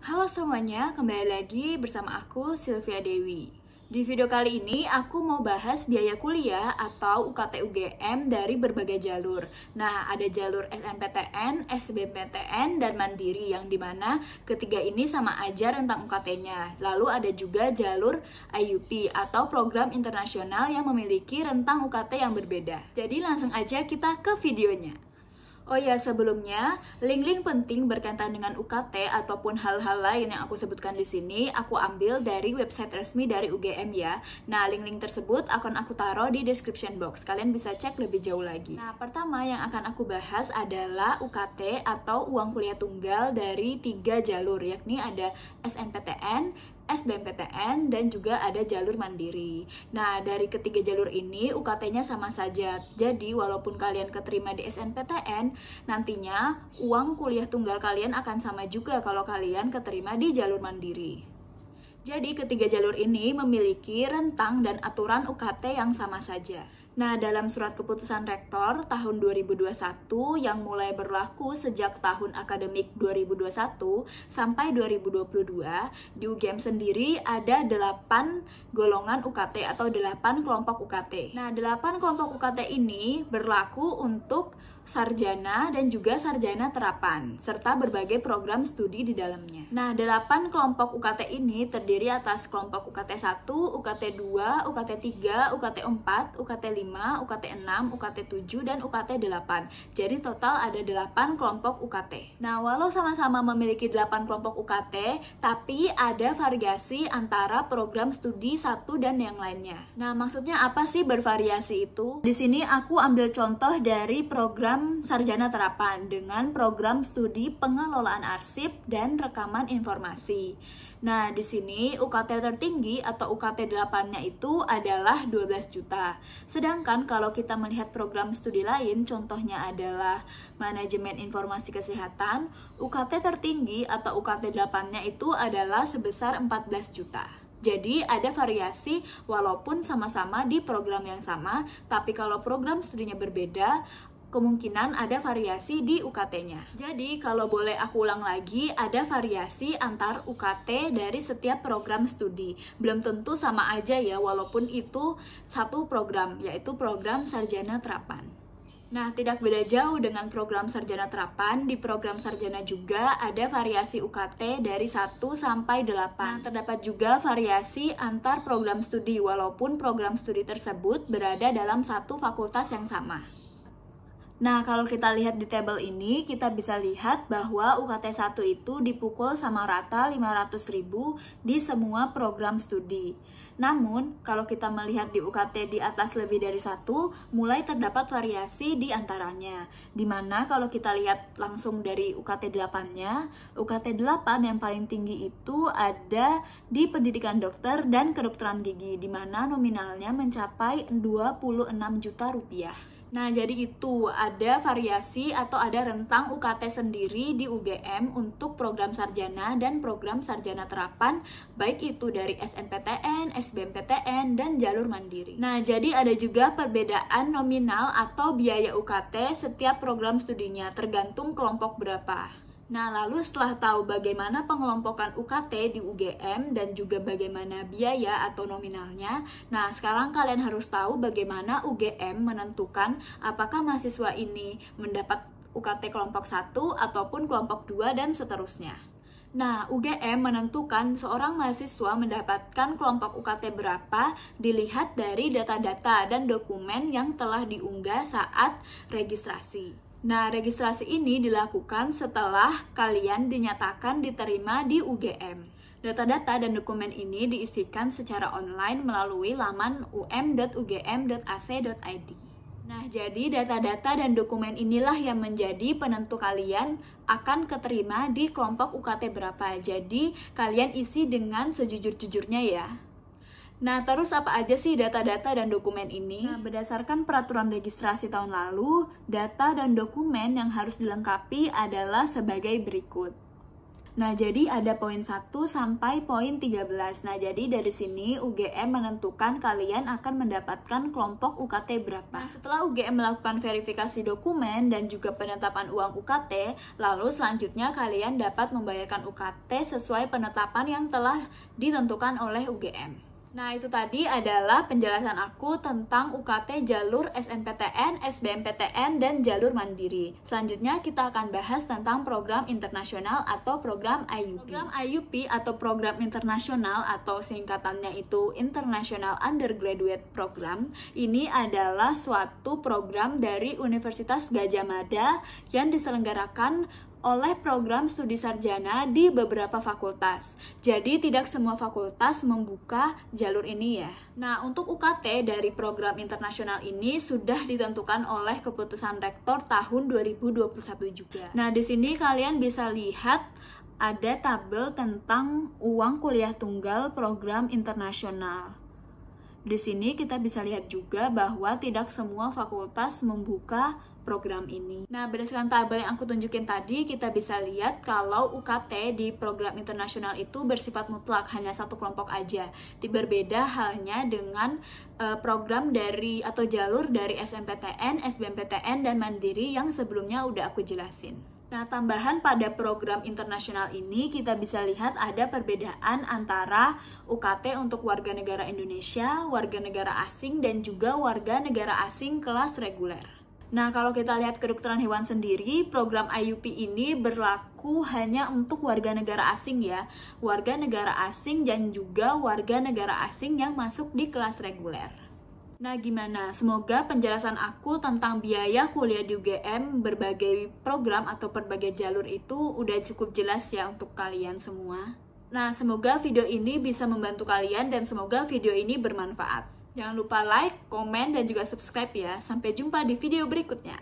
Halo semuanya, kembali lagi bersama aku Sylvia Dewi. Di video kali ini aku mau bahas biaya kuliah atau UKT UGM dari berbagai jalur. Nah, ada jalur SNPTN, SBMPTN, dan Mandiri yang dimana ketiga ini sama aja rentang UKT-nya. Lalu ada juga jalur IUP atau program internasional yang memiliki rentang UKT yang berbeda. Jadi langsung aja kita ke videonya. Oh ya, sebelumnya, link-link penting berkaitan dengan UKT ataupun hal-hal lain yang aku sebutkan di sini, aku ambil dari website resmi dari UGM ya. Nah, link-link tersebut akan aku taruh di description box. Kalian bisa cek lebih jauh lagi. Nah, pertama yang akan aku bahas adalah UKT atau uang kuliah tunggal dari 3 jalur, yakni ada SNPTN, SBMPTN, dan juga ada jalur mandiri. Nah, dari ketiga jalur ini UKT-nya sama saja. Jadi, walaupun kalian keterima di SNPTN, nantinya uang kuliah tunggal kalian akan sama juga kalau kalian keterima di jalur mandiri. Jadi, ketiga jalur ini memiliki rentang dan aturan UKT yang sama saja. Nah, dalam surat keputusan rektor tahun 2021 yang mulai berlaku sejak tahun akademik 2021 sampai 2022, di UGM sendiri ada 8 golongan UKT atau 8 kelompok UKT. Nah, 8 kelompok UKT ini berlaku untuk sarjana dan juga sarjana terapan, serta berbagai program studi di dalamnya. Nah, 8 kelompok UKT ini terdiri atas kelompok UKT 1, UKT 2, UKT 3, UKT 4, UKT 5, UKT 6, UKT 7, dan UKT 8. Jadi total ada 8 kelompok UKT. Nah, walau sama-sama memiliki 8 kelompok UKT, tapi ada variasi antara program studi satu dan yang lainnya. Nah, maksudnya apa sih bervariasi itu? Di sini aku ambil contoh dari program sarjana terapan dengan program studi pengelolaan arsip dan rekaman informasi. Nah, di sini UKT tertinggi atau UKT 8-nya itu adalah 12 juta. Sedangkan kalau kita melihat program studi lain, contohnya adalah manajemen informasi kesehatan, UKT tertinggi atau UKT 8-nya itu adalah sebesar 14 juta. Jadi ada variasi walaupun sama-sama di program yang sama, tapi kalau program studinya berbeda, kemungkinan ada variasi di UKT-nya. Jadi, kalau boleh aku ulang lagi, ada variasi antar UKT dari setiap program studi. Belum tentu sama aja ya, walaupun itu satu program, yaitu program sarjana terapan. Nah, tidak beda jauh dengan program sarjana terapan, di program sarjana juga ada variasi UKT dari 1 sampai 8. Nah, terdapat juga variasi antar program studi, walaupun program studi tersebut berada dalam satu fakultas yang sama. Nah, kalau kita lihat di tabel ini, kita bisa lihat bahwa UKT 1 itu dipukul sama rata 500.000 di semua program studi. Namun, kalau kita melihat di UKT di atas lebih dari 1, mulai terdapat variasi di antaranya. Dimana kalau kita lihat langsung dari UKT 8-nya, UKT 8 yang paling tinggi itu ada di pendidikan dokter dan kedokteran gigi, dimana nominalnya mencapai 26 juta rupiah. Nah, jadi itu ada variasi atau ada rentang UKT sendiri di UGM untuk program sarjana dan program sarjana terapan, baik itu dari SNPTN, SBMPTN, dan jalur mandiri. Nah, jadi ada juga perbedaan nominal atau biaya UKT setiap program studinya, tergantung kelompok berapa. Nah, lalu setelah tahu bagaimana pengelompokan UKT di UGM dan juga bagaimana biaya atau nominalnya, nah sekarang kalian harus tahu bagaimana UGM menentukan apakah mahasiswa ini mendapat UKT kelompok 1 ataupun kelompok 2 dan seterusnya. Nah, UGM menentukan seorang mahasiswa mendapatkan kelompok UKT berapa dilihat dari data-data dan dokumen yang telah diunggah saat registrasi. Nah, registrasi ini dilakukan setelah kalian dinyatakan diterima di UGM. Data-data dan dokumen ini diisikan secara online melalui laman um.ugm.ac.id. Nah, jadi data-data dan dokumen inilah yang menjadi penentu kalian akan keterima di kelompok UKT berapa. Jadi, kalian isi dengan sejujur-jujurnya ya. Nah, terus apa aja sih data-data dan dokumen ini? Nah, berdasarkan peraturan registrasi tahun lalu, data dan dokumen yang harus dilengkapi adalah sebagai berikut. Nah, jadi ada poin 1 sampai poin 13. Nah, jadi dari sini UGM menentukan kalian akan mendapatkan kelompok UKT berapa. Nah, setelah UGM melakukan verifikasi dokumen dan juga penetapan uang UKT, lalu selanjutnya kalian dapat membayarkan UKT sesuai penetapan yang telah ditentukan oleh UGM. Nah, itu tadi adalah penjelasan aku tentang UKT jalur SNPTN, SBMPTN, dan jalur mandiri. Selanjutnya kita akan bahas tentang program internasional atau program IUP. Program IUP atau program internasional atau singkatannya itu International Undergraduate Program. Ini adalah suatu program dari Universitas Gadjah Mada yang diselenggarakan oleh program studi sarjana di beberapa fakultas. Jadi tidak semua fakultas membuka jalur ini ya. Nah, untuk UKT dari program internasional ini sudah ditentukan oleh keputusan rektor tahun 2021 juga. Nah, di sini kalian bisa lihat ada tabel tentang uang kuliah tunggal program internasional. Di sini kita bisa lihat juga bahwa tidak semua fakultas membuka program ini. Nah, berdasarkan tabel yang aku tunjukin tadi, kita bisa lihat kalau UKT di program internasional itu bersifat mutlak, hanya satu kelompok aja. Berbeda halnya dengan program dari atau jalur dari SNMPTN, SBMPTN, dan Mandiri yang sebelumnya udah aku jelasin. Nah, tambahan pada program internasional ini kita bisa lihat ada perbedaan antara UKT untuk warga negara Indonesia, warga negara asing, dan juga warga negara asing kelas reguler. Nah, kalau kita lihat kedokteran hewan sendiri, program IUP ini berlaku hanya untuk warga negara asing ya. Warga negara asing dan juga warga negara asing yang masuk di kelas reguler. Nah, gimana? Semoga penjelasan aku tentang biaya kuliah di UGM berbagai program atau berbagai jalur itu udah cukup jelas ya untuk kalian semua. Nah, semoga video ini bisa membantu kalian dan semoga video ini bermanfaat. Jangan lupa like, komen, dan juga subscribe ya. Sampai jumpa di video berikutnya.